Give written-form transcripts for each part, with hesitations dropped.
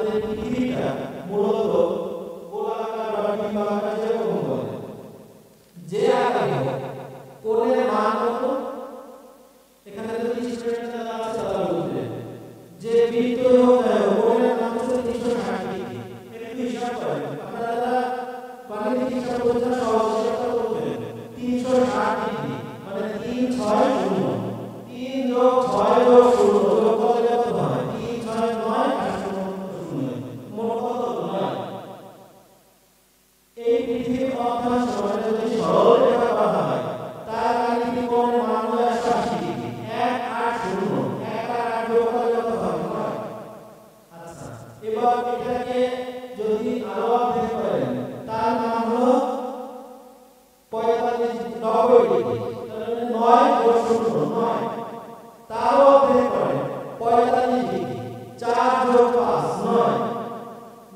আমাদের পৃথিবীটা মূলত গোলাকার বা ডিম্বাকার যেরকম বলে, যে আকারে হোক কোণের মান কত, এখানে যদি স্টুডেন্টরা আছে তারা বলবে যে বৃত্ত হোক কোণের মান হচ্ছে 360 ডিগ্রি। একটু হিসাব করেন, আপনারা বাণিজ্যিক হিসাব করতে সহজ হিসাবটা করবেন 360 ডিগ্রি মানে 3 6 0, 3 যোগ 6 যোগ 0 যোগ করলে কত হয়? 3 6 9 আর 0 মোট কত? 9। এই পৃথিবীর অর্থাৎ সময় যদি সরল রেখা বাঁধা হয় তার গাণিতিক কোণের মান হয় 180 ডিগ্রি। 1 8 0 1 আর 8 যোগ করলে কত হয়? 9। আচ্ছা, এবার এটাকে যদি আরো অর্ধেক করেন তার মান হলো 45 90 ডিগ্রি, তাহলে 9 যোগ 0 9। তার অর্ধেক করেন 45 ডিগ্রি, 4 যোগ 5 9।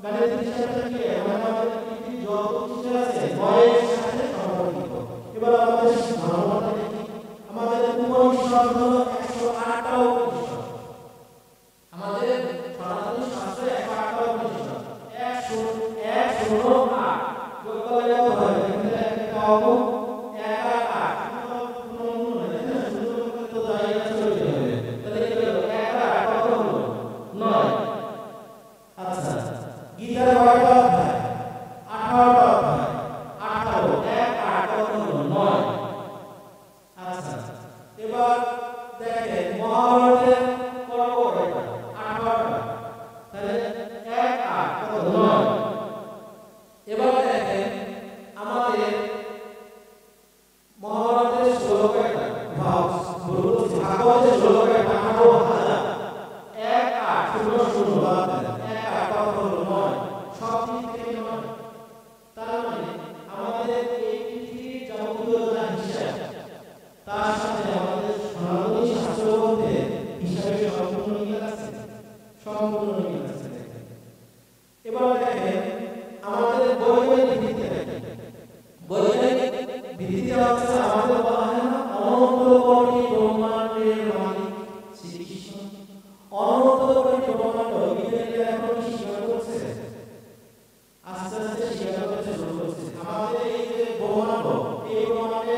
গাণিতিক হিসাবটা কি? আমাদের পৃথিবীর যত কিছু আছে 9 এর সাথে সম্পর্কিত। এবার আমাদের ধারণাটা দেখি। আমাদের উপনিষদ হলো 108টা উপনিষদ। আমাদের সনাতন শাস্ত্রে 108টা উপনিষদ। 108 যোগ করলে কত হয়? এখানে একটা পাবো 1 আর 8 কোনো নয় না, শুরু করতে তো জায়গা চলে যাবে। তাহলে কি হলো? 1 আর 8 কত হলো? 9। আচ্ছা, গীতার কয়টা অধ্যায়? 18টা অধ্যায়। 18 1 8 কত হলো? 9। আচ্ছা, এবার দেখেন মহাভারতের পর্ব কয়টা? 18টা। তাহলে 1 8 কত? 9। এবার দেখেন আমাদের মহাভারতের শ্লোকটা ভাগবতের শ্লোকটা 18,000। 1 8 0 0 বাদ দেন, 1 8 কত হলো? 9। সব দিক থেকে 9। তার মানে আমাদের এই পৃথিবীর যাবতীয় যা হিসাব তার সাথে আমাদের সনাতনী শাস্ত্র মধ্যে হিসাবে সম্পূর্ণ মিল আছে, সম্পূর্ণ মিল আছে। এবার দেখেন আমাদের বৈজ্ঞানিক ভিত্তি দেখেন। বৈজ্ঞানিক ভিত্তিতে হচ্ছে আমাদের বলা হয় না অনন্ত কোটি ব্রহ্মাণ্ডের মালিক শ্রীকৃষ্ণ। অনন্ত কোটি ব্রহ্মাণ্ড বিজ্ঞানীরা এখন কি স্বীকার করছে? আস্তে আস্তে স্বীকার করতে শুরু করছে। আমাদের এই যে ব্রহ্মাণ্ড, এই ব্রহ্মাণ্ডে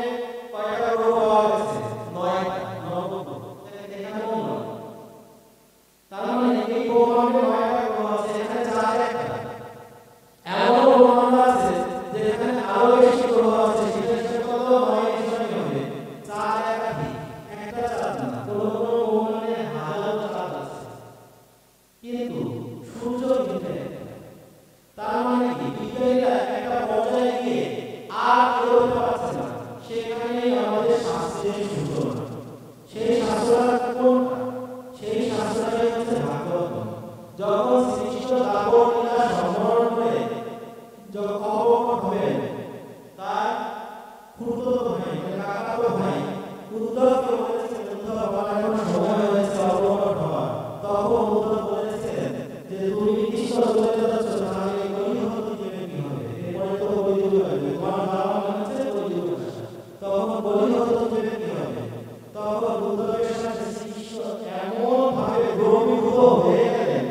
কয়টা গ্রহ পাওয়া গেছে? 9টা, নবগ্রহ। এখানে 9। তার মানে এই ব্রহ্মাণ্ডে 9টা গ্রহ আছে, এখানে 4 একটা। এমন ব্রহ্মাণ্ড আছে যেখানে আরো বেশি গ্রহ আছে, সেটা কত? 9 হিসাবে হবে 4 একাধিক, একটা চাঁদ না। কোনো কোনো ব্রহ্মাণ্ডে হাজারো চাঁদ আছে, কিন্তু সূর্য কিন্তু একটা। তার মানে কি বিজ্ঞানীরা একটা পর্যায়ে গিয়ে আর এগোতে পারছে না, সেখানেই আমাদের শাস্ত্রের সূচনা। সেই শাস্ত্রটা কোনটা? সেই শাস্ত্রটাই হচ্ছে ভাগবত। যখন শ্রীকৃষ্ণ দাপর লীলা সম্বরণ করে যখন অবগত হবেন, তার খুড়তুতো ভাই মানে কাকাতো ভাই উদ্ধবকে বলেছিলেন, উদ্ধব আমার এখন সময় হয়েছে অবগত হওয়ার। তখন উদ্ধব বলেছিলেন যে তুমি কৃষ্ণ চলে যাচ্ছ, তাহলে এই বলিহত দিবে কি হবে? এরপরে তো বলিযুগ আসবে, তোমার বাবা মানছে বলিযুগ আসবে, তখন বলিহত দিবে কি হবে? তখন উদ্ধবের সাথে শ্রীকৃষ্ণ এমন ভাবে দ্রবীভূত হয়ে গেলেন,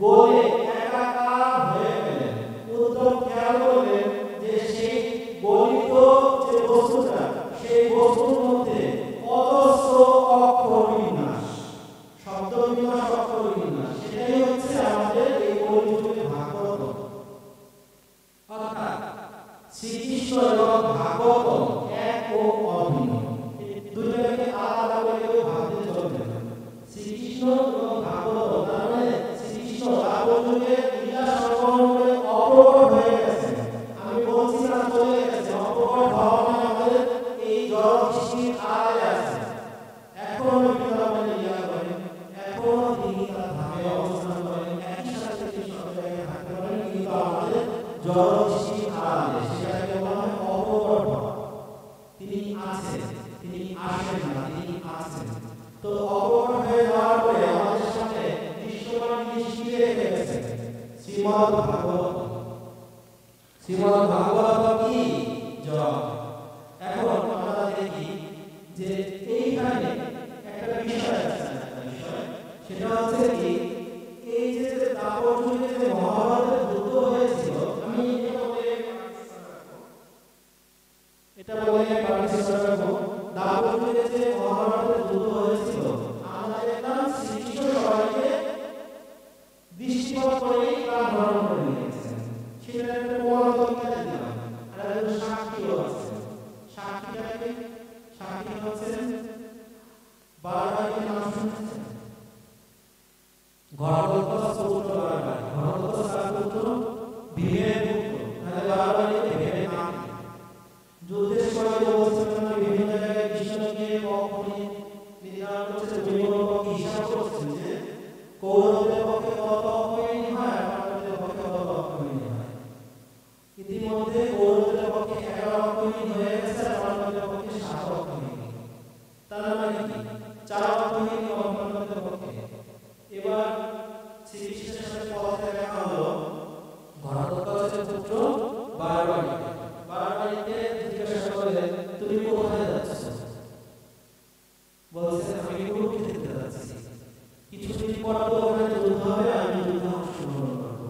গলে একাকার হয়ে গেলেন। উদ্ধব খেয়াল করলেন যে সেই গলিত যে বস্তুটা, সেই বস্তুর মধ্যে অজস্র অক্ষর বিন্যাস, শব্দ বিন্যাস, অক্ষর বিন্যাস। সেটাই হচ্ছে আমাদের এই কলিযুগের ভাগবত। অর্থাৎ শ্রীকৃষ্ণ এবং ভাগবত এক ও অভিন্ন। দুইটাকে আলাদা করে কেউ ভাবতে চলবে না। শ্রীকৃষ্ণ এবং ভাগবত, তার মানে শ্রীকৃষ্ণ দাপর যুগে লীলা সম্পন্ন করে অপ্রকট হয়ে গেছে। আমি বলছি না চলে গেছে, অপ্রকট হওয়া মানে আমাদের এই জড় সৃষ্টির আড়ালে আছে। এখনো বিদ্যমান লীলা করেন, এখনো তিনি তার ধামে অবস্থান করেন, একই সাথে তিনি সব জায়গায় থাকতে পারেন, কিন্তু আমাদের জড় সৃষ্টির আড়ালে, সেটাকে বলা হয় অপ্রকট হওয়া। তিনি আছেন, তিনি আসেন না, তিনি আছেন। তো অপ্রকট হয়ে যাওয়ার পরে আমাদের সাথে দৃশ্যমান জিনিস কি রেখে গেছেন? শ্রীমদ্ ভাগবত। শ্রীমদ্ ভাগবত কি? জপ। এখন আমরা দেখি যে এইখানে একটা বিষয় আছে, সেটা হচ্ছে কি এই যে দাপর যুগে সৃষ্টিকর করেই তার ধারণ করে নিয়েছেন। সেটা একটা প্রমাণ তোমাকে দিলাম। আর একজন সাক্ষীও আছে। সাক্ষী হচ্ছেন বারবারই নাম শুনেছেন ঘটোৎকচ পুত্র বারবারী। ঘটোৎকচ তার পুত্র ভীমের পুত্র। তাহলে বারবারী ভীমের নাম। যুদ্ধের সময় বলছিলেন বিভিন্ন জায়গায় কৃষ্ণকে পক্ষে নির্ধারণ করছে, তুমি কোন পক্ষে হিসাব করছেন যে কৌরবদের পক্ষে কত অক্ষয়ণী হয় আর পাণ্ডবদের পক্ষে কত অক্ষয়ণী হয়। ইতিমধ্যে কৌরবদের পক্ষে 11 অক্ষয়ণী হয়ে গেছে আর পাণ্ডবদের পক্ষে 7 অক্ষয়ণী। তার মানে কি 4 অক্ষয়ণী পাণ্ডবদের পক্ষে। এবার শ্রীকৃষ্ণের সাথে পথে দেখা হলো ঘটোৎকচের পুত্র বারবারী। বারবারীকে জিজ্ঞাসা করলেন তুমি কোথায় যাচ্ছ? বলছেন আমি কুরুক্ষেত্রে যাচ্ছি। কিছুদিন পর তো ওখানে যুদ্ধ হবে, আমি যুদ্ধ অংশগ্রহণ করব।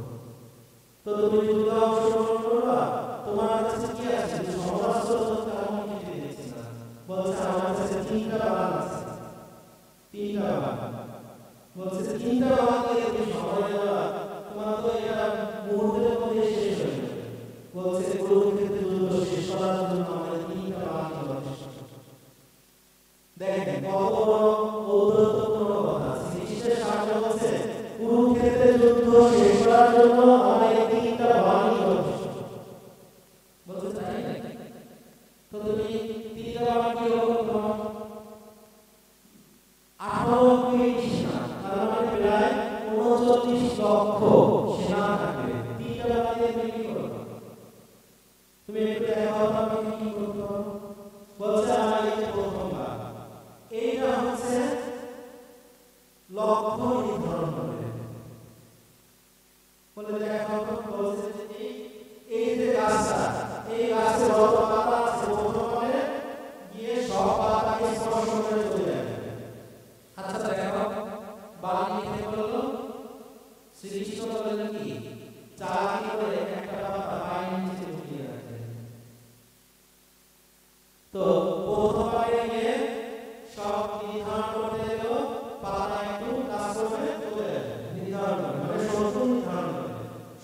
তো তুমি যুদ্ধ অংশগ্রহণ করবা, তোমার কাছে কি আছে? সমরাস্ত্র তো তেমন কিছু দেখছি না। বলছে আমার কাছে 3টা বাণ আছে। 3টা বাণ। বলছে 3টা বাণ দিয়ে তুমি সময় দেওয়া, তোমার তো এটা মুহূর্তের মধ্যে শেষ হয়ে যাবে। বলছে কুরুক্ষেত্রে যুদ্ধ শেষ করার জন্য আমাদের 3টা বাণ যথেষ্ট। দেখেন কত বড় ঔদ্ধত্যপূর্ণ কথা। শ্রীকৃষ্ণের সামনে বলছে কুরুক্ষেত্রে যুদ্ধ শেষ করার জন্য আমাদের 3টা বাণই যথেষ্ট। বলছে তাই নাকি? তো তুমি 3টা বাণ কি রকম? 18 কোটি সেনা, তার মানে প্রায় 39 লক্ষ সেনা থাকবে। 3টা বাণ দিয়ে তুমি কি করবে? তুমি একটু দেখাও আমি কি করতে পারবো? বলছে আমার এই প্রথমবার এইটা হচ্ছে লক্ষ্য নির্ধারণ করে। বলে দেখাও। বলছে এই যে গাছটা, এই গাছে যত পাতা আছে প্রথমে গিয়ে সব পাতাকে স্পর্শ করে চলে যাবে। আচ্ছা দেখাও। বালি নিতে বললো। শ্রীকৃষ্ণ বললেন কি চালাকি করে একটা পাতা পায়ের নিচে লুকিয়ে রাখে। তো প্রথমবারে গিয়ে সব নির্ধারণ করতে গেল, পাতা একটু কাজ করবে চলে যাবে। নির্ধারণ করে মানে শত্রু নির্ধারণ করে।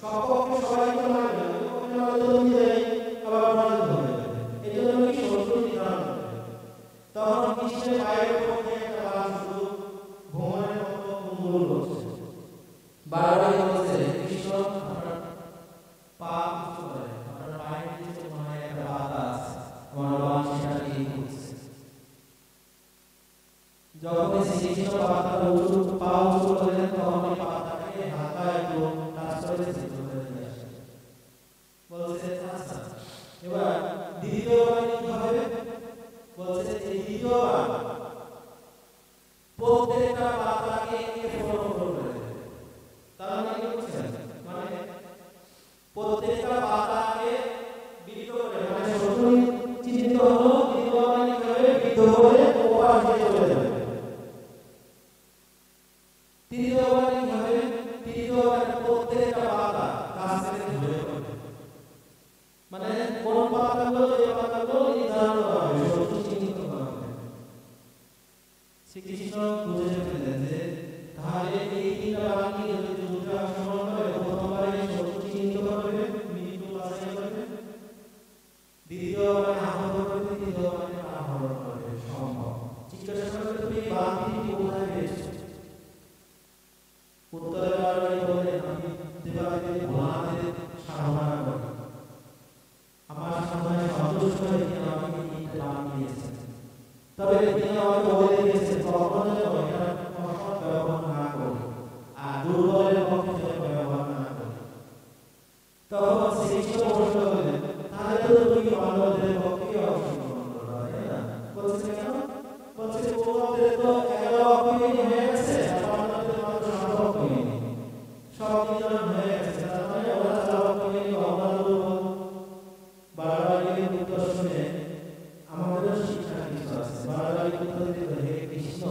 সব পক্ষে সবাই তো মারবে না, পক্ষে মারলে তো নিজেই আবার পরাজিত হয়ে যাবে। এই জন্য কি শত্রু নির্ধারণ করে। তখন কৃষ্ণের পায়ের পক্ষে একটা বাণ শুধু ভ্রমণের মতো কুমুল করছে। বারবারই বলছে কৃষ্ণ আপনার পা উঁচু করে, আপনার পায়ের নিচে মনে হয় একটা পাতা আছে, আমার বাণ সেটা নিয়ে ঘুরছে। যখন শ্রীকৃষ্ণ পাতাটা পা উঁচু করলেন তখন ওই পাতাটাকে হালকা একটু টাচ করে ছিদ্র করে দিয়ে আসে। বলছে আচ্ছা এবার দ্বিতীয়বার কি হবে? বলছে এই দ্বিতীয়বার প্রত্যেকটা পাতাকে ফলো করে দেবে। তার মানে কি বুঝছেন? মানে প্রত্যেকটা পাতাকে বিদ্ধ করে, মানে শত্রু চিহ্নিত হলো, দ্বিতীয়বার কি হবে? বিদ্ধ করে ওপাশ দিয়ে চলে যাবে। তৃতীয়বার কি হবে? তৃতীয়বার প্রত্যেকটা পাতা গাছ থেকে ঝরে পড়বে। মানে কোন পাতাগুলো যে পাতাগুলো নির্ধারণ করা হবে, শত্রু চিহ্নিত করা হবে। শ্রীকৃষ্ণ বুঝে ফেললেন যে তাহলে এই 3টা বাণ কি যদি যুদ্ধে অংশগ্রহণ করে, প্রথমবারে শত্রু চিহ্নিত করবে, মৃত্যু বাছাই করবে, দ্বিতীয়বারে আহত করবে, তৃতীয়বারে আহরণ করবে। সম্ভব। জিজ্ঞাসা করবে তুমি বাণ 3টি কোথায় পেয়েছো? উত্তরে বারবারই বললেন আমি দেবাদেবী ভোলানাথের সাধনা করি, আমার সাধনায় সন্তুষ্ট হয়ে তিনি আমাকে 3টা বাণ দিয়েছেন। তবে তিনি আমাকে বলে দিয়েছেন কখনো যেন এটা অসৎ ব্যবহার না করি আর দুর্বলের পক্ষে যেন ব্যবহার না করি। তখন শ্রীকৃষ্ণ প্রশ্ন করলেন তাহলে তো তুমি পাণ্ডবদের পক্ষে অংশগ্রহণ করবা, তাই না? বলছে কেন? বলছে কৌরবদের তো 11 অক্ষয়ণী হয়ে গেছে আর পাণ্ডবদের মাত্র 7 অক্ষয়ণী। সব নির্ধারণ হয়ে গেছে, তার মানে ওরা 4 অক্ষয়ণী, আমরা দুর্বল। বারবারই উত্তর শুনে আমাদেরও শিক্ষা কিছু আছে। বারবারই উত্তর দিল হে কৃষ্ণ,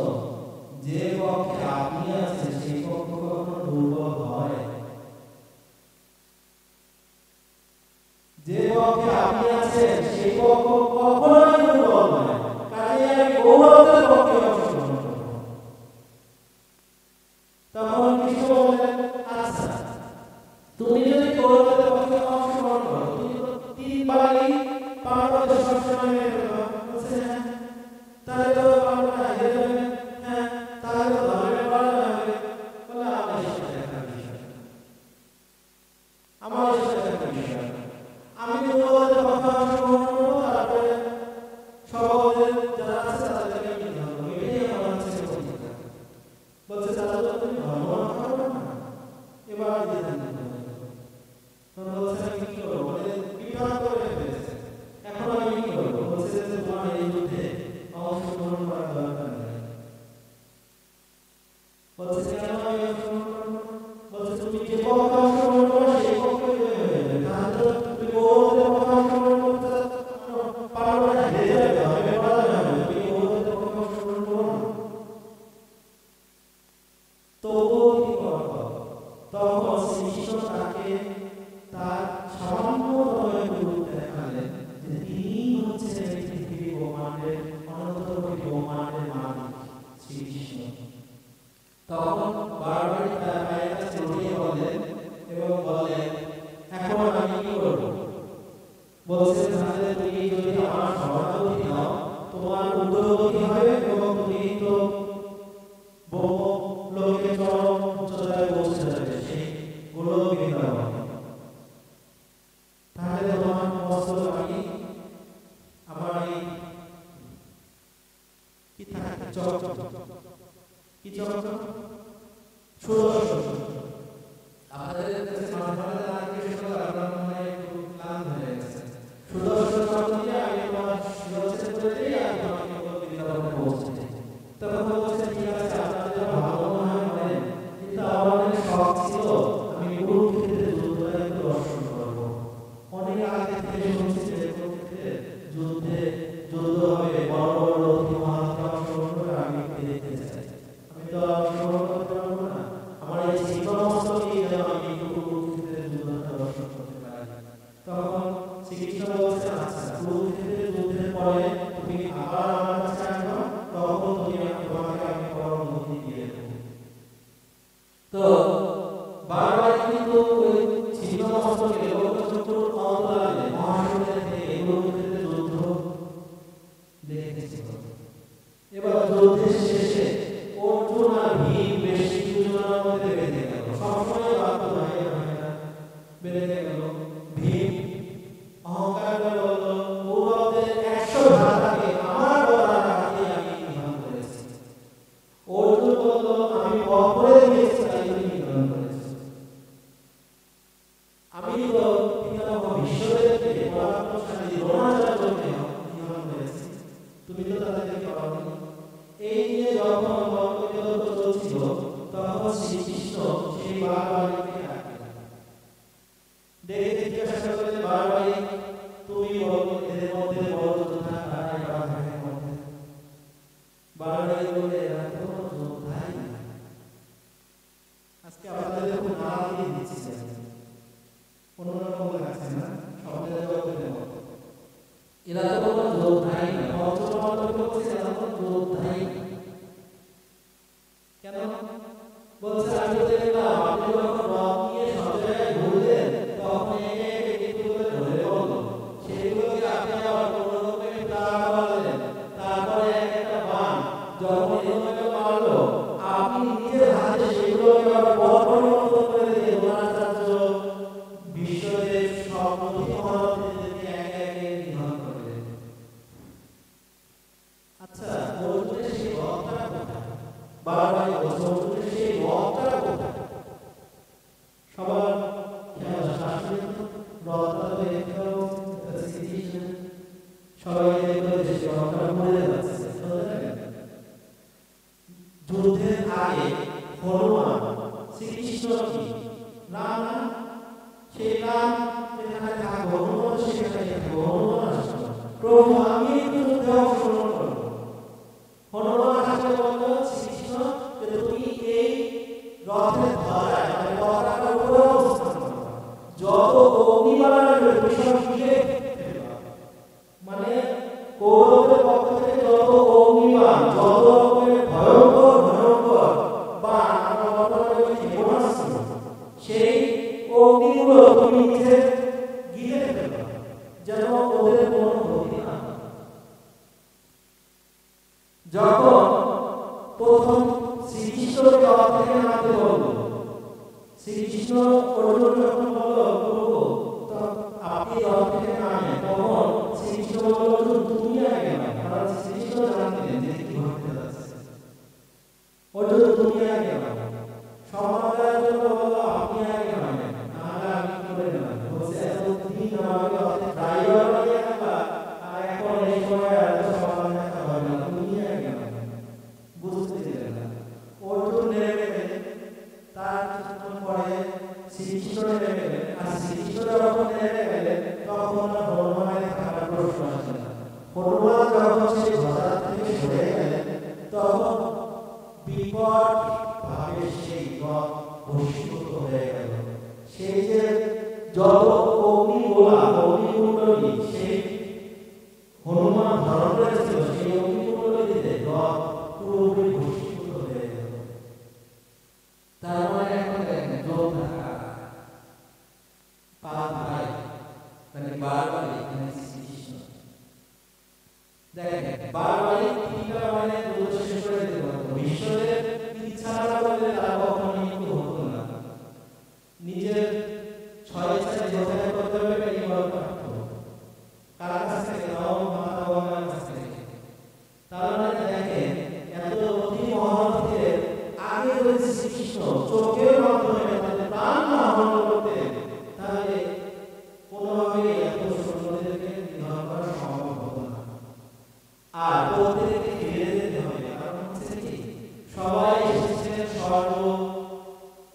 যে পক্ষে আপনি আছেন সেই পক্ষ কখনো দুর্বল হয়? যে পক্ষে আপনি আছেন সেই পক্ষ কখনোই দুর্বল নয়। কাজে আমি কৌরবদের পক্ষে অংশগ্রহণ করব। তখন কৃষ্ণ বললেন আচ্ছা বিবাহ দিতেন তখন বলছে আমি কি করবো মানে বিবাহ করে ফেলেছে এখন আমি কি করবো বলছে যে তোমার এই যুদ্ধে অংশগ্রহণ করার দরকার নেই বলছে কেন আমি অংশগ্রহণ করবো বলছে তুমি যে পক্ষে অংশগ্রহণ করো সেই পক্ষে জয় হয়ে যাবে তাহলে তুমি কৌরবদের পক্ষে অংশগ্রহণ করতে পারবে না হেরে যাবে আমি পরাজয় হবে তুমি কৌরবদের পক্ষে অংশগ্রহণ করো না তবুও কি করবো তখন শ্রীকৃষ্ণ তাকে তার সামান্যতম রূপ দেখালেন যে তিনি হচ্ছেন এই পৃথিবী ব্রহ্মাণ্ডের অনন্ততম ব্রহ্মাণ্ডের মালিক শ্রীকৃষ্ণ তখন বারবার তার মায়ের কাছে রুটিয়ে বলেন এবং বলেন এখন আমি কি করবো বলছে তাহলে তুমি যদি আমার শরণাগতি নাও তোমার উত্তরগতি হবে এবং তুমি তো ব্রহ্মলোকে চরম উচ্চতায় পৌঁছে যাবে সেই গোলক বৃন্দাবনে তাহলে তোমার মস্তক আমি আমার এই কি থাকে চক্র কি চক্র সুদর্শন আপনাদের কাছে মাঝে আগে সেটা আপনার মনে একটু ক্লান্ত হয়ে গেছে সুদর্শন চক্র দিয়ে আমি তোমার শিরোচ্ছেদ করে দিই আর তোমাকে বৃন্দাবনে পৌঁছে দিই তখন বলছে ঠিক আছে আপনাদের ভালো মনে হয় বলেন কিন্তু আমার অনেক শখ ছিল আমি কুরুক্ষেত্রে যুদ্ধটা একটু দর্শন করবো অনেক আগে থেকে শুনছি যে কুরুক্ষেত্রে যুদ্ধ হবে বড় বড় রথী মহারথীরা অংশগ্রহণ করে আমি দেখতে চাই আমি তো অংশগ্রহণ করতে পারবো না আমার এই জীবনমস্তকেই যেন আমি একটু কুরুক্ষেত্রের যুদ্ধটা দর্শন করতে পারি তখন শ্রীকৃষ্ণ বলছেন আচ্ছা কুরুক্ষেত্রের যুদ্ধের পরে তুমি আবার আমার কাছে আসবে তখন তোমাকে আমি পরম গতি দিয়ে দেব তো বারবার কিন্তু ওই ছিন্নমস্তকে লোকচক্ষুর অন্তরালে মহাশূন্যের থেকে কুরুক্ষেত্রের যুদ্ধ দেখেছিল এবার যুদ্ধের শেষে অর্জুন আর ভীম বেশি দুজনের মধ্যে বেঁধে গেল সবসময় বাধ্য ভাইয়েরা বেঁধে গেল ভীম অহংকার করে বলল কৌরবদের 100 ধারাকে আমার বলা রাখতে আমি নিধন করেছি অর্জুন বলল আমি অপরে দিয়েছি তাই তুমি নিধন করেছি আমি তো পিতামহ বিশ্বদেবকে পরাক্রমশালী দ্রোণাচার্যকে নিধন করেছি তুমি তো তাদেরকে পাওনি এই নিয়ে যখন তর্ক চলছিল তখন শ্রীকৃষ্ণ সেই বারবারীকে ডাকলেন দেখে জিজ্ঞাসা করলেন বারবারী তুমি বলো এদের মধ্যে বড় যোদ্ধা কারা এই বাধার মধ্যে বারবারী বলে এরা কোনো যোদ্ধাই না আজকে আপনাদের খুব নাম দিয়ে দিচ্ছি অন্যরকম লাগছে না শব্দের জগতের মতো এরা তো কোনো যোদ্ধাই না পঞ্চমন্ত্র বলছে এরা কোনো যোদ্ধাই না কেন বলছে আমি তো দেখলাম আপনি যখন রথ নিয়ে সব জায়গায় ঘুরলেন তখন একে একে ব্যক্তিগুলো ধরে বলল সেগুলোকে আপনি আবার কোনো রকমে তাড়া করলেন তারপরে একটা বাণ যখন এগুলোকে মারলো আপনি নিজের হাতে সেগুলোকে আবার পথ পরিবর্তন করে দিয়ে দ্রোণাচার্য বিশ্বদেব সব নদী মহারথীদেরকে একে একে নিধন করলেন আচ্ছা অর্জুনের সেই রথটা কোথায় বারবার অর্জুনের সেই রথটা কোথায় সবার খেয়াল শাস্ত্রে রথটা তো একটাও শ্রীকৃষ্ণ সবাই দেখলো যে সেই রথটা মরে যাচ্ছে যুদ্ধের আগে হনুমান শ্রীকৃষ্ণ কি রাম না সেই রাম যেখানে থাকবো হনুমান সেখানে থাকবো হনুমান আসলো প্রভু আমি একটু যুদ্ধে অংশগ্রহণ করবো হনুমান আসলে বললো শ্রীকৃষ্ণ যে তুমি এই রথের ধরায় মানে পতাকার উপরে অবস্থান করো যত অগ্নিবাণ আসবে তুমি সব গিলে ফেলবা মানে কৌরবদের পক্ষ থেকে যত অগ্নিবাণ যত রকমের ভয়ঙ্কর বাণ আমরা বর্তমানে ক্ষেপণাস্ত্র সেই অগ্নিগুলো তুমি নিজে গিলে ফেলবা যেন ওদের কোনো ক্ষতি না হয় যখন প্রথম শ্রীকৃষ্ণকে রথ থেকে নামতে বলল শ্রীকৃষ্ণ অর্জুন যখন বলল প্রভু আপনি রথ থেকে নামেন তখন শ্রীকৃষ্ণ বলল অর্জুন তুমি আগে নাও কারণ শ্রীকৃষ্ণ জানতেন যে কি ঘটতে যাচ্ছে অর্জুন তুমি আগে নাও সম্মান দেওয়ার জন্য বলল আপনি আগে শ্রীকৃষ্ণ নেমে গেলেন, আর শ্রীকৃষ্ণ যখন নেমে গেলেন তখন আর হনুমানের থাকার প্রশ্ন আসে না। হনুমান যখন সেই ধরা থেকে সরে গেলেন তখন বিকট ভাবে সেই রথ ভস্মীভূত হয়ে গেল। সেই যে যত অগ্নিগোলা অগ্নিকুণ্ডলী সেই হনুমান ধারণ করেছিল সেই অগ্নিকুণ্ডলীতে রথ পুরোপুরি ভস্মীভূত হয়ে গেল। তার মানে এখন দেখেন যোদ্ধা পাঁচ ভাই মানে বারবারই এখানে শ্রীকৃষ্ণ দেখেন বারবারই তিনটা মানে যুদ্ধ শেষ করে দিতে পারতো। ঈশ্বরের ইচ্ছা না করলে তার কখনো মৃত্যু হতো না। নিজের ছয় ইচ্ছা যেখানে করতে হবে এই বল পারতো কার কাছ থেকে নাও মাতা বাবার কাছ থেকে। তার মানে দেখেন এত অতি মহাভারতের আগে যদি শ্রীকৃষ্ণ চোখের মাধ্যমে তাদের প্রাণ আহরণ করতেন তাহলে কোনোভাবেই এত সৈন্যদেরকে নিধন করা সম্ভব হতো না। আর প্রত্যেককে ফিরে যেতে হবে, কারণ হচ্ছে কি সবাই এসেছেন স্বর্গ,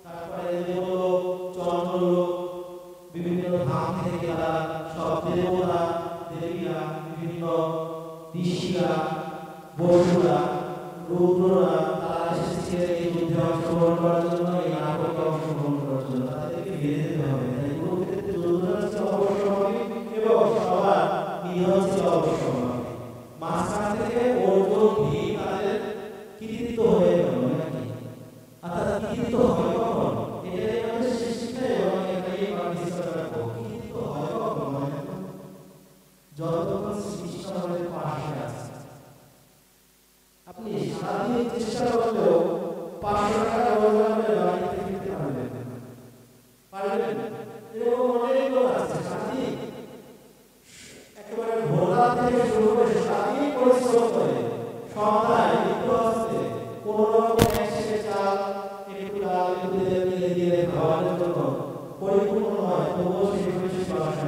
তারপরে দেবলোক, চন্দ্রলোক, বিভিন্ন ধাম থেকে তারা সব দেবতা দেবীরা, বিভিন্ন ঋষিরা, বসুরা, রুদ্ররা তারা এসেছিলেন এই যুদ্ধে অংশগ্রহণ করার জন্য, এই নাটকে অংশগ্রহণ করার জন্য। তাদেরকে ফিরে যেতে হবে। তাই কুরুক্ষেত্রে যুদ্ধটা ছিল অবশ্যম্ভাবী এবং সবার নিধন ছিল অবশ্যম্ভাবী। মাঝখান থেকে অর্জুন ভীম তাদের কৃতিত্ব হয়ে গেল নাকি? অর্থাৎ কৃতিত্ব হয় কখন? এটাই আমাদের শিক্ষা এবং এটাই আমরা ডিসকাস করব। কৃতিত্ব হয় কখন? মানে যতক্ষণ শ্রীকৃষ্ণ আমাদের পাশে আছে। আপনি সারাদিন চেষ্টা করলেও 500 টাকা রোজগার করে বাড়িতে ফিরতে পারবেন না। পারবেন? এরকম অনেক লোক আছে সারাদিন একেবারে ভোররা থেকে শুরু করে সারাদিন পরিশ্রম করে সন্ধ্যায় মৃত্যু আসতে কোনো রকম একসাথে চাল একটু ডাল একটু দিয়ে দিয়ে খাওয়ানোর জন্য পরিপূর্ণ নয়, তবুও সেই পরিশ্রম আসে।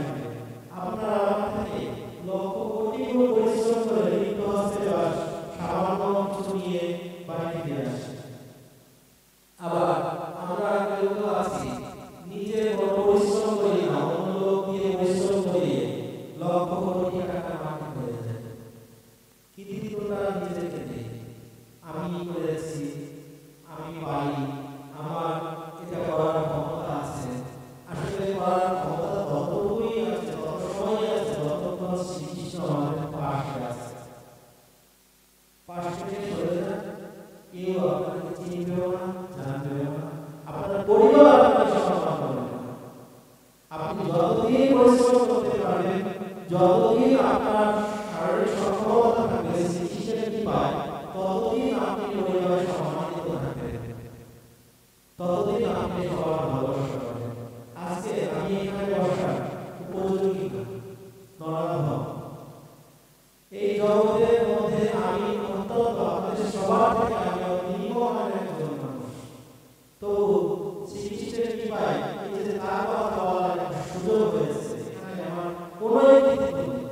আপনারা আমার থেকে লক্ষ কোটি গুণ পরিশ্রম করে মৃত্যু আসতে সামান্য কিছু নিয়ে বাড়ি ফিরে আসে। আবার আমরা কেউ আছি নিজে কোনো পরিশ্রম করি না, অন্য লোক দিয়ে পরিশ্রম করিয়ে লক্ষ কোটি টাকা মাটি হয়ে যায়। কৃতিত্বটা নিজেকে দেয়, আমি করেছি, আমি পারি, আমার এটা করার ক্ষমতা আছে। আসলে করার ক্ষমতা ততটুকুই আছে, তত সময় আছে যতক্ষণ শ্রীকৃষ্ণ আমাদের পাশে আছে। পাশ থেকে সরে যান, কেউ আপনাকে চিনবেও না, জানবেও না, আপনার পরিবার আপনাকে সম্মান করবে না। আপনি যতদিন পরিশ্রম করতে পারবেন, যতদিন আপনার শারীরিক সক্ষমতা থাকবে, শ্রীকৃষ্ণের কৃপায় ততদিন আপনি পরিবারে সম্মানিত থাকবেন, ততদিন আপনি সবার ভালোবাসা পাবেন। আজকে আমি এখানে বসার উপযোগী নরাধম। এই জগতের মধ্যে আমি অন্তত আপনাদের সবার থেকে আমি নিম্নমানের একজন মানুষ। তবু শ্রীকৃষ্ণের কৃপায় এই যে তার কথা বলার একটা সুযোগ হয়েছে, এখানে আমার কোনো কৃতিত্ব নেই।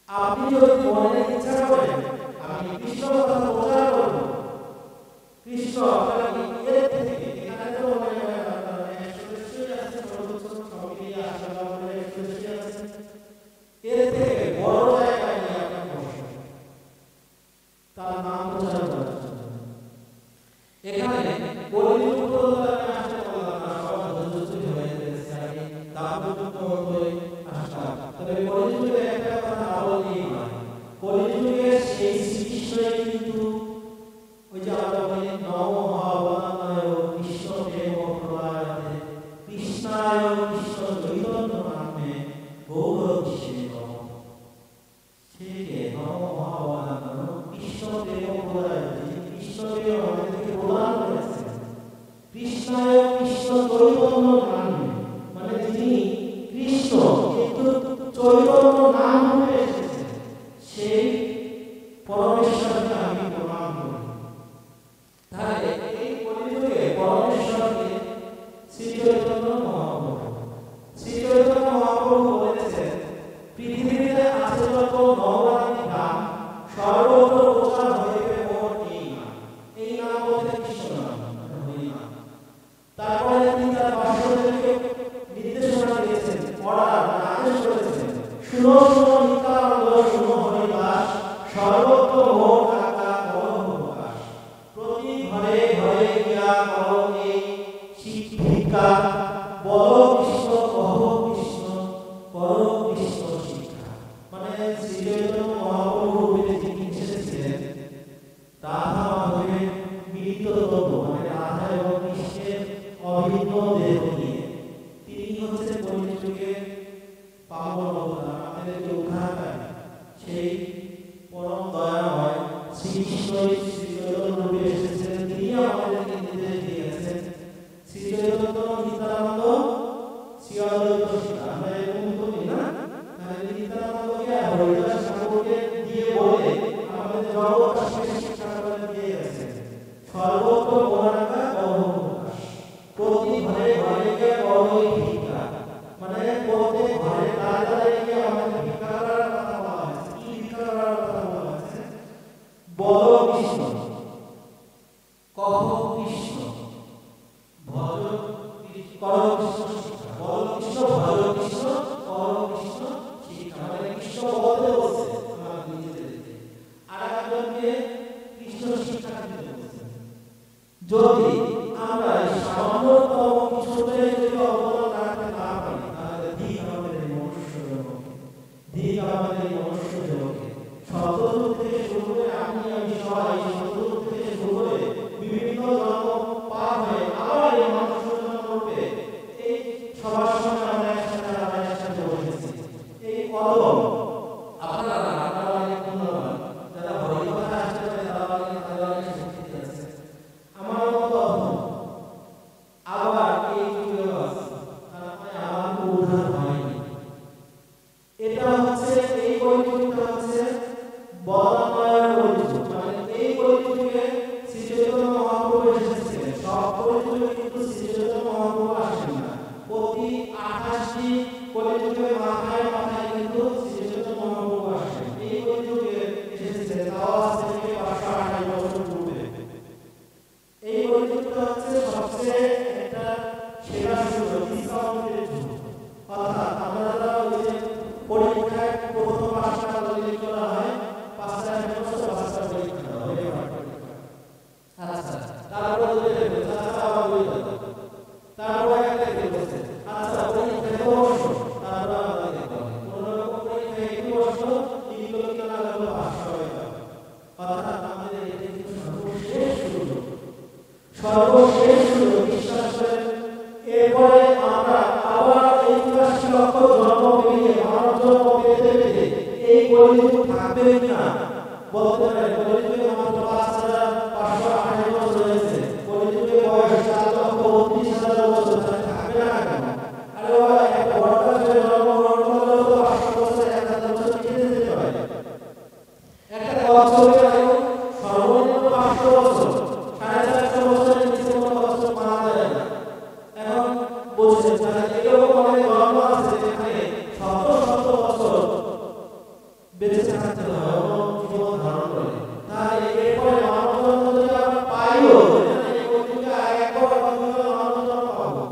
আপনি যদি মনে ইচ্ছা করেন আমি কৃষ্ণ কথা প্রচার করব, কৃষ্ণ আপনাকে এর থেকে এখানে তো মনে হয় আপনারা 100 আছে, সর্বোচ্চ সমিতি আসলে আমাদের 100 আছে, এর থেকে বড় জায়গায় নিয়ে আপনি বসেন তার নাম প্রচার করার জন্য। এখানে কলিযুগ পর্যন্ত আমি আসতে পারলাম না, সবার ধৈর্য হয়ে গেছে, আমি দাম্পত্য হয়ে আসলাম। তবে কলিযুগে একটা কথা না বললেই নয়, কলিযুগে সেই শ্রীকৃষ্ণই কিন্তু ওই যে আমরা বলি নমো মহাবতায় কৃষ্ণ প্রেম প্রলয়াতে কৃষ্ণায় কৃষ্ণ চৈতন্য নামে গৌর কৃষ্ণে নমঃ। সেকে নমো মহাবতায় কৃষ্ণ প্রেম প্রলয়াতে কৃষ্ণ প্রেম আমাদেরকে প্রদান করেছেন। কৃষ্ণায় কৃষ্ণ চৈতন্য নামে মানে যিনি কৃষ্ণ কিন্তু চৈতন্য নাম রূপে এসেছেন, সেই পরমেশ্বরকে আমি প্রণাম করি। তাহলে এই কলিযুগে পরমেশ্বরকে শ্রী চৈতন্য মহাপ্রভু, শ্রী চৈতন্য মহাপ্রভু বলেছেন পৃথিবীতে আছে যত নবরাত্রি নাম সর্বত্র প্রচার হইবে মোর এই নাম। এই নাম বলতে কৃষ্ণ নাম, হরি নাম। তারপরে তিনি তার ভিক্ষা বল কৃষ্ণ কহ কৃষ্ণ কর কৃষ্ণ শিক্ষা। মানে শ্রী চৈতন্য মহাপ্রভু রূপে যিনি এসেছিলেন রাধা মাধবের মিলিত তত্ত্ব, মানে রাধা এবং কৃষ্ণের অভিন্ন দেহ নিয়ে তিনি হচ্ছেন কলিযুগের পাবন অবতার, আমাদেরকে উদ্ধারকারী। সেই পরম দয়াময় শ্রীকৃষ্ণই শ্রী চৈতন্য রূপে এসেছিলেন, তিনি আমাদেরকে নির্দেশ দিয়েছেন। শ্রী চৈতন্য নিত্যানন্দ শ্রী অদ্বৈত শিক্ষা, আমরা এরকম করি না? তাহলে নিত্যানন্দকে হরিদাস ঠাকুরকে দিয়ে বলে আমাদের জগৎবাসীকে শিক্ষা করে দিয়ে গেছেন। সর্বত্র মহারাজা কর্মপ্রকাশ, প্রতি ঘরে ঘরে গিয়ে করই ভিক্ষা। মানে প্রত্যেক ঘরে দ্বারে দ্বারে গিয়ে আমাদের ভিক্ষা করার কথা বলা হয়েছে। কি ভিক্ষা করার কথা বলা হয়েছে? বল কৃষ্ণ কহ কৃষ্ণ ভজ কর কৃষ্ণ শিক্ষা। বল কৃষ্ণ ভজ কৃষ্ণ কর কৃষ্ণ শিক্ষা। মানে কৃষ্ণ বলতে বলছে আমাদের নিজেদেরকে, আর একজনকে কৃষ্ণ শিক্ষা দিতে বলছে। যদি আমরা সামান্যতম কিছুতে যদি অবদান রাখতে না পারি, তাহলে ঠিক আমাদের এই মনুষ্য জগতে, ঠিক আমাদের এই মনুষ্য জগতে শতযুগ থেকে শুরু করে আমি সবাই শতযুগ থেকে শুরু করে বিভিন্ন জন্ম পার হয়ে আবার এই মনুষ্য জন্ম রূপে এই সবার সঙ্গে আমরা একসাথে বসেছি। এই কলম আপনারা অনেক ধন্যবাদ যারা হরিকথা আসতে পারে, তারা অনেক শিক্ষিত আছে। আমার মতো আবার এই যুগে আছে, তারপরে আমার উদ্ধার হয়নি। এটা হচ্ছে এই কলিযুগটা হচ্ছে বদনাময়ের কলিযুগ। মানে এই কলিযুগে শ্রী চৈতন্য মহাপ্রভু এসেছিলেন। সব কলিযুগে কিন্তু শ্রী চৈতন্য মহাপ্রভু আসেন না। প্রতি 28টি কলিযুগের মাথায় মাথায় কিন্তু শ্রী চৈতন্য মহাপ্রভু আসেন। এই কলিযুগে এসেছিলেন তাও আজ থেকে 528 বছর পূর্বে। এই কলিযুগটা হচ্ছে সবচেয়ে একটা সেরা সুযোগ, ডিসকাউন্টের যুগ। অর্থাৎ আমরা যারা ওই যে পরীক্ষায় প্রথম পাশটা বলে করা হয়, 5টা সেমিস্টার 5টা পরীক্ষা হয়, আচ্ছা তারপরে আবার বই দাও, তারপরে একটা বলছে আচ্ছা পরীক্ষা তো বসো, তারপরে আবার দেখো কোন রকম পরীক্ষা একটু বসো, তিনগুলো কি না লাগলো 5টা হয়ে গেল। অর্থাৎ আমাদের এটা কিন্তু সর্বশেষ সুযোগ, সর্বশেষ সুযোগ। বিশ্বাস করেন এরপরে আমরা আবার এই 84 লক্ষ জন্ম পেরিয়ে মানব জন্ম পেতে পেতে এই কলিযুগ থাকবে কিনা বলতে পারে। কলিযুগে মাত্র 5528 বছর রয়েছে, কলিযুগে বয়স 4,32,000 বছর, থাকবে না কেন? আরে বাবা, একটা বড় গাছের জন্মগ্রহণ করলেও তো 500 বছর 1000 বছর কেটে যেতে পারে। একটা কচ্ছপের আয়ু সর্বনিম্ন 500 বছর, 450 বছরের নিচে কোনো কচ্ছপ মারা যায় না। এখন বলছেন এরকম অনেক জন্ম আছে যেখানে শত শত বছর বেঁচে থাকতে হয়, জীবন ধারণ করে। তাহলে এরপরে মানব জন্ম যদি আমরা পাইও, এই কলিযুগে একবার মানব জন্ম পাবো,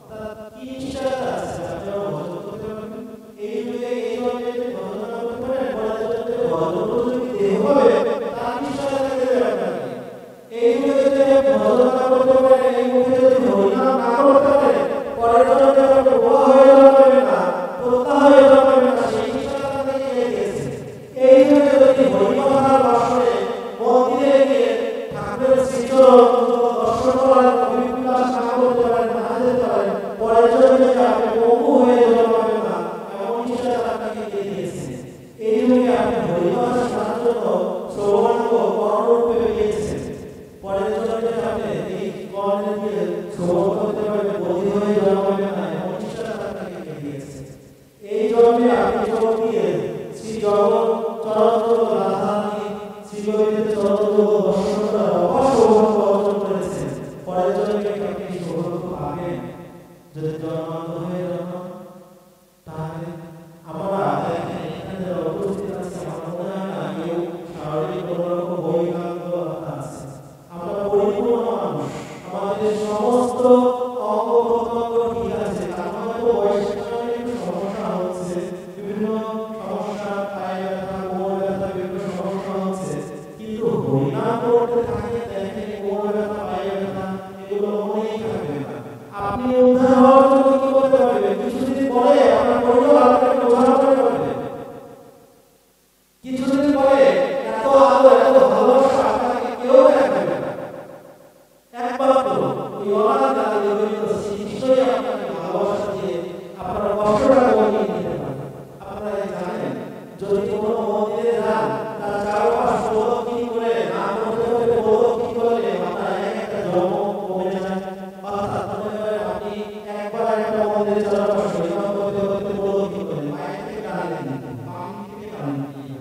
তা কি নিশ্চয়তা আছে আপনারা ভজন করতে পারবেন? এই যুগে এই জন্মে যদি ভজন না করতে পারেন, পরে যদি ভজন উপযোগী দেহ হবে, তার নিশ্চয়তা দেবে আপনাকে। এই যুগে যদি ভজন না করতে পারেন, এই মুখে যদি হরিনাম না করতে পারেন, পরের জন্মে আপনি বোবা হয়ে যাবেন না, তোতা হয়ে যাবেন না, সেই নিশ্চয়তা আপনাকে দিয়েছে। এই যুগে যদি হরিকথার বাসরে মন্দিরে গিয়ে ঠাকুরের শ্রীচরণ দর্শন করার অভিপ্রাস না করতে পারেন, না যেতে পারেন, পরের জন্মে আপনি পঙ্গু হয়ে যাবেন না, এমন নিশ্চয়তা আপনাকে দিয়েছে। এই যুগে আপনি হরিকথা শোনার জন্য শ্রবণাঙ্গ কর্ণরূপে পেয়েছেন, পরের জন্মে আপনি এই কর্ণ দিয়ে শ্রবণ করতে পারবেন, বধির হয়ে জন্মাবেন না, এমন নিশ্চয়তা আপনাকে দিয়েছে। এই জন্মে আপনি চোখ দিয়ে শ্রী জগৎ চরণযোগ রাধারানী শ্রী গোবিন্দের চরণযোগ দর্শন করার অসৌভাগ্য অর্জন করেছেন, পরের জন্মে আপনি সৌভাগ্য পাবেন যদি জন্মান্ত হয়ে জন্মান। তাহলে আমরা এখানে উপস্থিত আছি, আমার মনে হয় না কেউ শারীরিক কোনো রকম বৈকান্ততা আছে। আমরা পরিপূর্ণ মানুষ, আমাদের সমস্ত অঙ্গ প্রত্যঙ্গ ঠিক আছে, আমরা হয়তো বয়সের কারণে একটু সমস্যা হচ্ছে, বিভিন্ন সমস্যা, পায়ে ব্যথা, কোমর ব্যথা, বিভিন্ন সমস্যা হচ্ছে, কিন্তু হরিনাম করতে থাকে দেখেন কোমর ব্যথা, পায়ে ব্যথা এগুলো মনেই থাকবে না। আপনি উদ্ধার হওয়ার জন্য কি করতে পারবেন? কিছুদিন পরে আপনার পরিবার আপনাকে উদ্ধার করতে পারবে। কিছুদিন পরে এত আলো এত ভালোবাসা আপনাকে কেউ দেখাবে না। একমাত্র ওই অনাথ আদি দরিদ্র শ্রীকৃষ্ণই আপনাকে ভালোবাসা দিয়ে আপনার কষ্টটা কমিয়ে দিতে পারে। আপনারা জানেন, যদি কোনো মন্দিরে যান তার চারপাশ প্রদক্ষিণ করে না করতে করতে প্রদক্ষিণ করলে আপনার একটা জন্ম কমে যায়। অর্থাৎ মনে করেন আপনি একবার একটা মন্দিরে চারপাশ এরকম করতে করতে প্রদক্ষিণ করেন, মায়ের থেকে টানে দিন, বাম থেকে টানে দিন,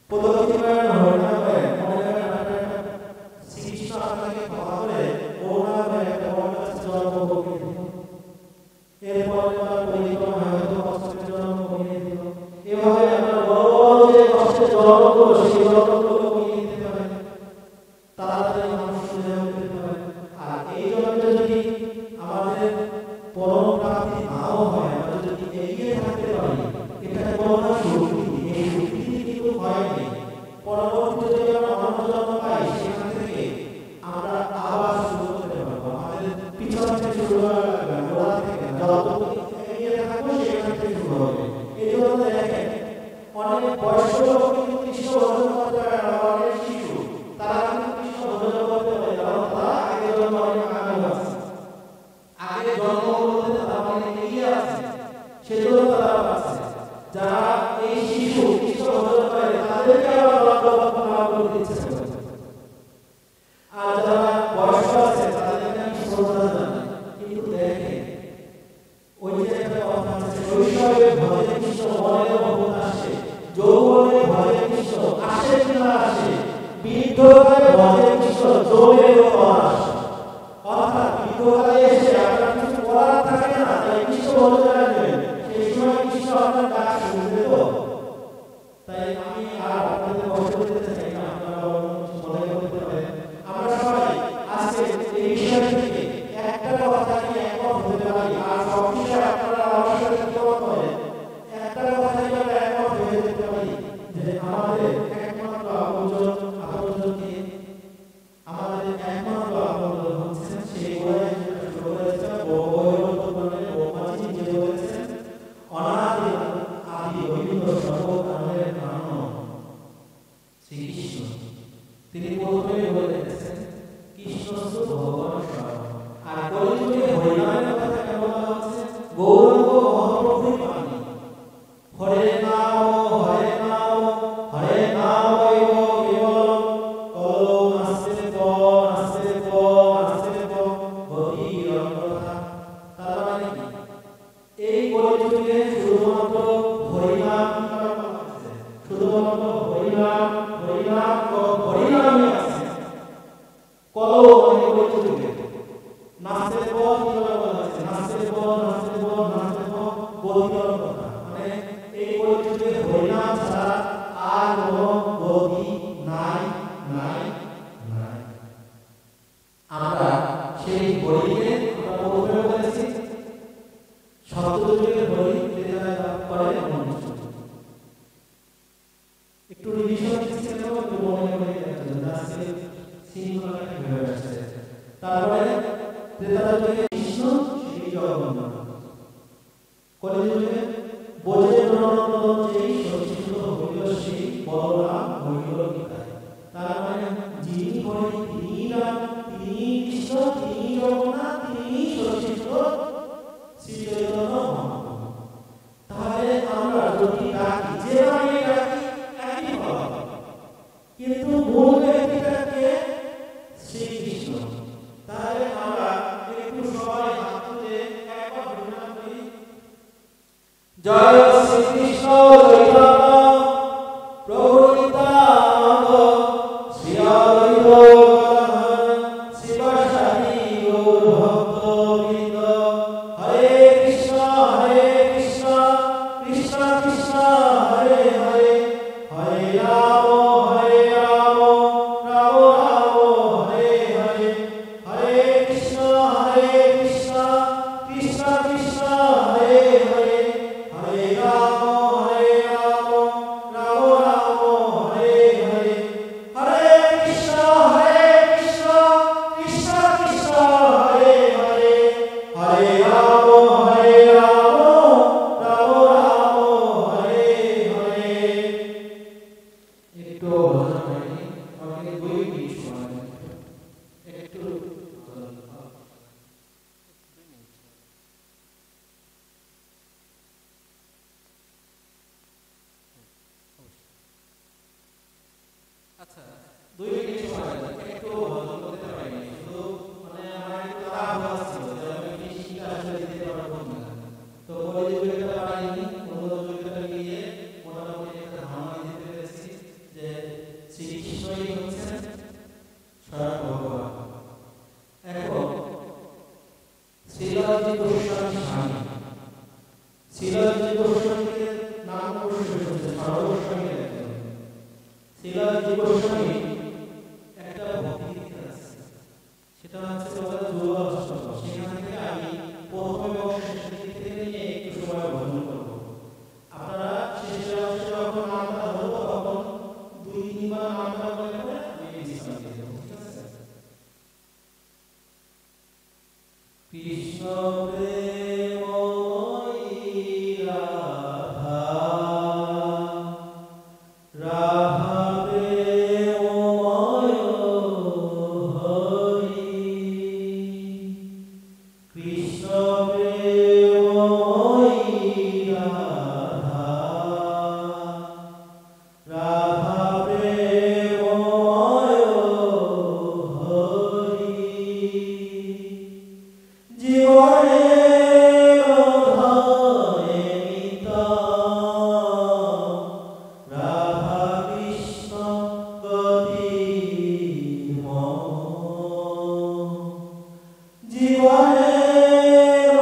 প্রদক্ষিণ করেন, হরিনাম করেন, মনে করেন আপনার শ্রীকৃষ্ণ আপনাকে ক্ষমা করে করুণা করে একটা বড় গাছের জন্ম কমিয়ে দিল। এরপরে তার পরিক্রমা হয়তো কষ্টের জন্ম কমিয়ে দিল। এভাবে আপনার বড় বড় যে কষ্টের জন্মগুলো সেই জন্মগুলো কমিয়ে দিতে পারেন, তাড়াতাড়ি মানুষ সুযোগ পেতে পারেন। আর এই জন্মে যদি আমাদের পরম প্রাপ্তি নাও হয়, আমরা যদি এগিয়ে থাকতে পারি, এটা কোনো শক্তি, এই শক্তি কিন্তু হয়নি। পরবর্তীতে যদি আমরা অন্য জন্ম পাই, সেখান থেকে আমরা আবার শুরু করতে পারবো। আমাদের পিছন থেকে শুরু করা লাগবে, গোড়া থেকে না। যতটুকু এগিয়ে থাকবো সেখান থেকে শুরু হবে। এই জন্য দেখেন, অনেক বয়স্ক লোক কিন্তু কৃষ্ণ ভজন করতে পারে না, অনেক শিশু তারা কিন্তু কৃষ্ণ ভজন করতে পারে, কারণ তারা আগের জন্ম অনেক আগে আছে, আগের জন্মগুলোতে তারা অনেক এগিয়ে আছে, সেজন্য তারা পাচ্ছে। যারা এই শিশু কৃষ্ণ ভজন করে তাদেরকে আবার লক্ষ্য করে দিচ্ছে। আর যারা বয়স্ক আছে তাদেরকে আমি শ্রদ্ধা জানাই। কিন্তু দেখেন, ওই যে একটা কথা আছে, শৈশবে ভজে কৃষ্ণ মনে বহুত আসে, যৌবনে ভজে কৃষ্ণ আসে কি না আসে, বৃদ্ধকালে ভজে কৃষ্ণ জমেরও আসে। অর্থাৎ বৃদ্ধকালে এসে আপনার কিছু করার থাকে না, তাই কৃষ্ণ ভজন রাখবেন, সেই সময় কৃষ্ণ আপনার ডাক শুনবে তো। তাই আমি আর আপনাদের কষ্ট দিতে চাই না, আপনারা মনে করতে পারেন। আমরা সবাই আজকে এই বিষয় থেকে একটা কথা নিয়ে একমত হতে পারি, আর সব বিষয়ে আপনারা আমার সাথে একমত হবেন। একটা কথা নিয়ে আমরা একমত হয়ে যেতে পারি যে আমাদের একমাত্র আপনজনকে আমাদের একমাত্র আপনজন হচ্ছেন সেই বলে শুরু করেছেন ব্রহ্মাজি নিজে বলেছেন, অনাদি আদি গোবিন্দ সর্বকারণের কারণ শ্রীকৃষ্ণ। তিনি প্রথমে বলেছেন কৃষ্ণস্তু ভগবান স্বয়ং। আর কলিযুগে হরিনামের কথা কেন বলা হচ্ছে? গৌরাঙ্গ মহাপ্রভুর বাণী, হরে নাম হরে নাম হরে নাম কেবলম কলো নাস্তে গতি রঙ্গথা। তার মানে কি? এই কলিযুগে শুধুমাত্র হরিনাম করা হচ্ছে, শুধুমাত্র হরিনামই আছে। কলো মানে কলিযুগে নাস্তে বলা হচ্ছে, নাস্তে গতি রঙ্গথা, মানে এই কলিযুগে হরিনাম ছাড়া আর কোনো গতি নাই। আমরা সেই হরিকে আমরা প্রথমে বলেছি সত্যযুগের হরি, যেটা পরে একটু রিভিশন দিচ্ছি, একটু মনে করে আজকে সিনেমাটা কিভাবে আসছে। তারপরে ত্রেতাযুগে কৃষ্ণ, সেই জগন্নাথ। কলিযুগে বোঝে নন্দন যেই সচিত হইল সেই বলরাম হইল নিতাই। তার মানে যিনি হরি তিনি রাম, তিনি কৃষ্ণ, তিনি জগন্নাথ, তিনি সচিত শ্রী চৈতন্য মহাপ্রভু। তাহলে আমরা যদি ডাকি, যে নামে ডাকি একই হবে, কিন্তু মূল ব্যক্তিটাকে শ্রীকৃষ্ণ। তাহলে আমরা একটু সবাই হাত তুলে একবার হরিনাম করি। জয় শ্রীকৃষ্ণ চৈতন্য প্রভু নিত্যানন্দ শ্রী অদ্বৈত গদাধর শিবাসাদি গৌর ভক্তবৃন্দ। হরে কৃষ্ণ কৃষ্ণ কৃষ্ণ হরে হরে, হরে রাম রাম রাম হরে হরে, হরে কৃষ্ণ কৃষ্ণ কৃষ্ণ হরে হরে, হরে রাম হরে রাম রাম রাম হরে হরে। একটু ভজন হয়নি, আমাকে 2 মিনিট সময় দিন। একটু ভজন। আচ্ছা 2 মিনিট সময় দিন, একটু ভজন করতে পারিনি, শুধু মানে আমার একটু তাড়াহুড়া ছিল যে আমি কৃষিটা আসলে দিতে পারবো না। তো প্রতিযোগিতা পারিনি, প্রতিযোগিতাটা গিয়ে মোটামুটি একটা ধারণা দিতে পেরেছি যে শ্রীকৃষ্ণই হচ্ছেন স্বয়ং ভগবান। এখন শ্রীলালজি গোস্বামী স্বামী, শ্রীলালজি গোস্বামীকে নাম প্রসিদ্ধ হচ্ছে সর্বস্বামী একজন। শ্রীলালজি গোস্বামী একটা ভক্তি গীতা আছে, সেটা হচ্ছে ওদের দুর্লভ অষ্টক। সেখান থেকে আমি প্রথম এবং শেষের দিক থেকে নিয়ে একটু সময় ভজন করবো। আপনারা শেষের অংশে যখন নামটা ধরবো তখন 2-3 বার নামটা বলে পরে আমি বিশ্রাম দিয়ে দেবো, ঠিক আছে? কৃষ্ণ প্রেমময়ী রাধা, রাধা প্রেমময় হরি, কৃষ্ণ প্রেমময়ী রাধা, রাধা প্রেমময় হরি। জীবনের ধরে নিতম, রাধা কৃষ্ণ গতিময়। জীবনের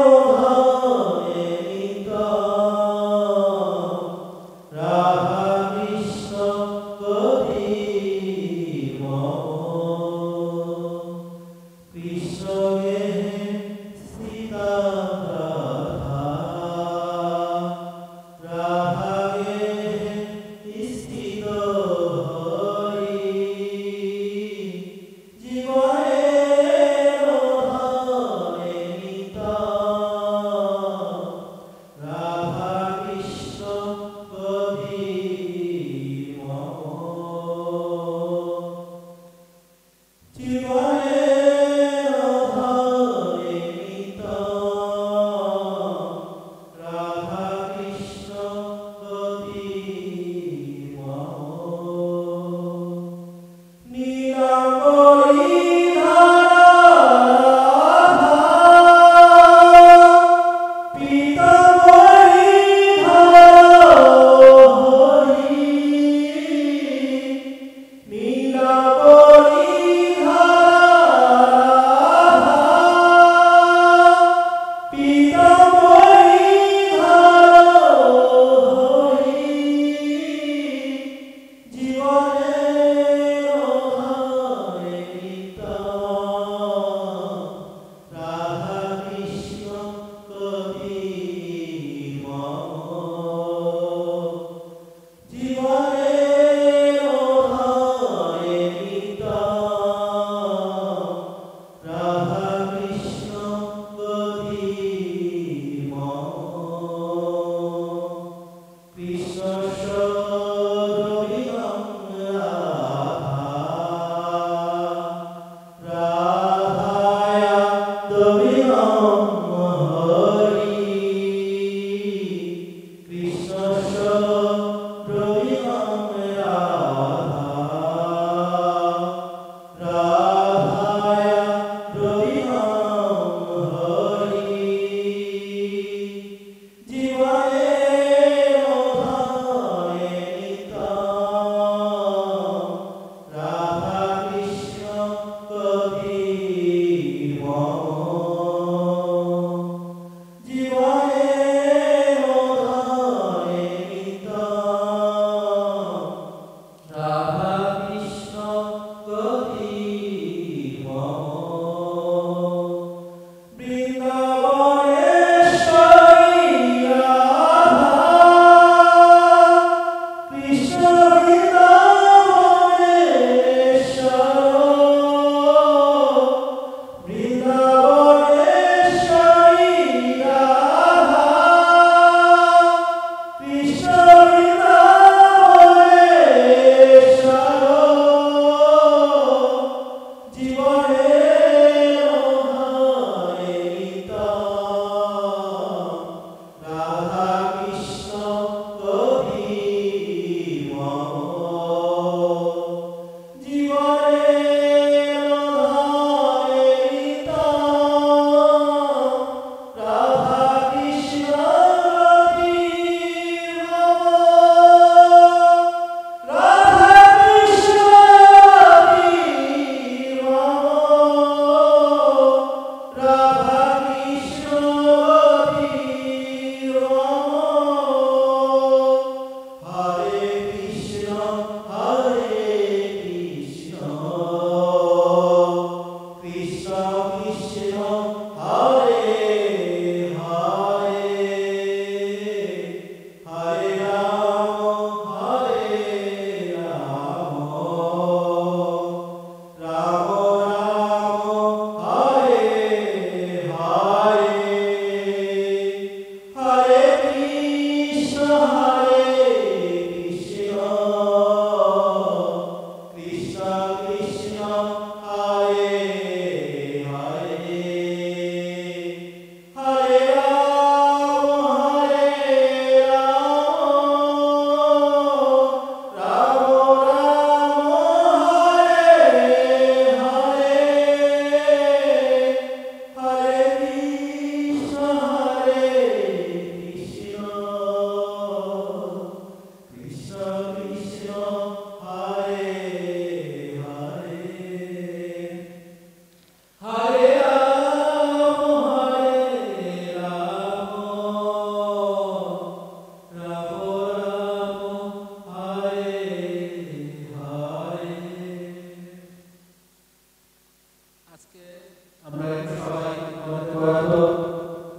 আমরা সবাই আমাদের প্রয়াত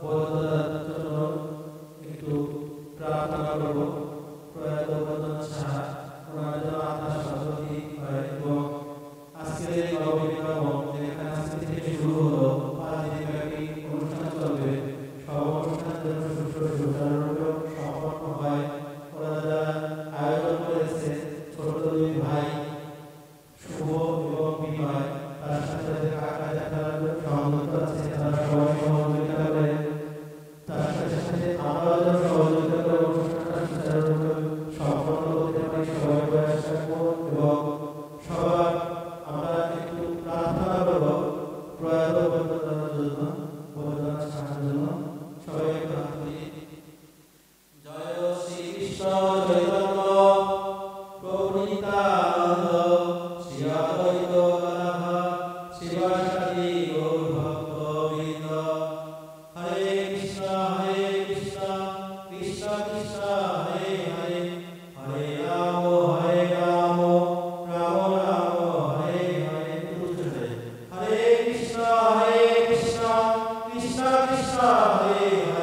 বৌদ্ধদাদার জন্য একটু প্রার্থনা করব। প্রয়াত বৌদ্ধনাথ সাহা ওনার জন্য আত্মার শান্তি হয় এবং আজকের এই নববিবাহ যেখানে আজকে থেকে শুরু হলো 5 দিন ব্যাপী অনুষ্ঠান চলবে, সব অনুষ্ঠানের জন্য সুচারুরূপে সম্পন্ন হয়। ওনারা যারা আয়োজন করেছে ছোট দুই ভাই শুভ এবং বিনয়, তার সাথে কাকা যারা সহযোগিত আছে তারা সবাই সহযোগিতা করে, তার সাথে সাথে আমরাও যেন সহযোগিতা করে অনুষ্ঠানটা সুচারুরূপে সম্পন্ন করতে পারি সবাই প্রয়াস রাখবো। এবং সবার আমরা একটু প্রার্থনা করবো প্রয়াত বৌদ্ধদাদার জন্য, বৌদ্ধনাথ সাহার জন্য। সবাই একটু হাত দিয়ে জয় শ্রীকৃষ্ণ চৈতন্য প্রভু নিত্যানন্দ শ্রী অদ্বৈত গদাধর শিবাসাদি গৌর ভক্তবৃন্দ। হরে কৃষ্ণ কৃষ্ণ কৃষ্ণ হরে হরে, হরে রাম রাম রাম হরে হরে। হরে কৃষ্ণ কৃষ্ণ কৃষ্ণ কৃষ্ণ হরে হরে,